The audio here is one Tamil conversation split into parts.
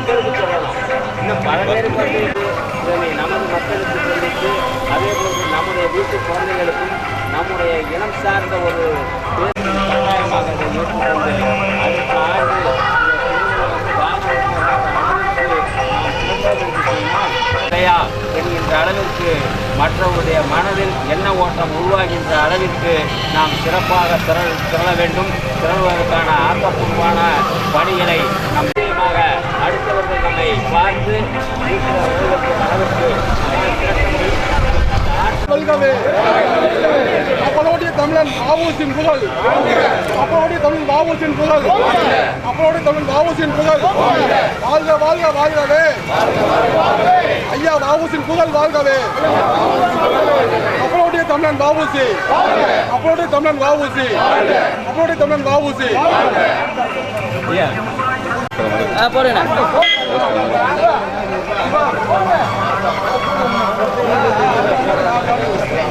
மக்களுக்கு சொல்லணும். இன்னும் பல பேருக்கு வந்து இதனை நமது மக்களுக்கு சொல்லிட்டு அதே போன்று நம்முடைய வீட்டு குழந்தைகளுக்கும் நம்முடைய இனம் சார்ந்த ஒரு கட்டாயமாக அதை ஏற்றுக்கொண்டு அடுத்த ஆண்டு என்கின்ற அளவிற்கு மற்றவருடைய மனதில் எண்ண ஓட்டம் உருவாகின்ற அளவிற்கு நாம் சிறப்பாக திரள வேண்டும். திரள்வதற்கான ஆக்கப்பூர்வமான பணிகளை நம் நிச்சயமாக அடுத்தவர்கள் நம்மை பார்த்து அளவிற்கு அப்பனுடைய தமிழன் வாவூசின் புகழ், அப்பனுடைய தமிழ் வாவூசின் புகழ், அப்பனுடைய தமிழ் வாவூசின் புகழ் வாழ்க வாழ்க வாழ்கவே. ஐயா வாவூசின் புகழ் வாழ்கவே. அப்பனுடைய தமிழன் வாவூசி, அப்பனுடைய தமிழன் வாவூசி, அப்பனுடைய தமிழன் வாவூசி. போறேன்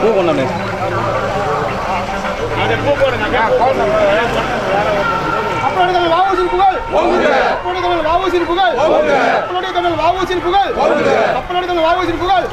பூ கொண்டாடு அப்பனுடைய தமிழ் வாவூசின் புகழ், அப்பனுடைய தமிழ் வாவூசின் புகழ், அப்பனுடைய தமிழ் வாவூசின் புகழ், அப்பனுடைய தமிழ் வாவூசின் புகழ்.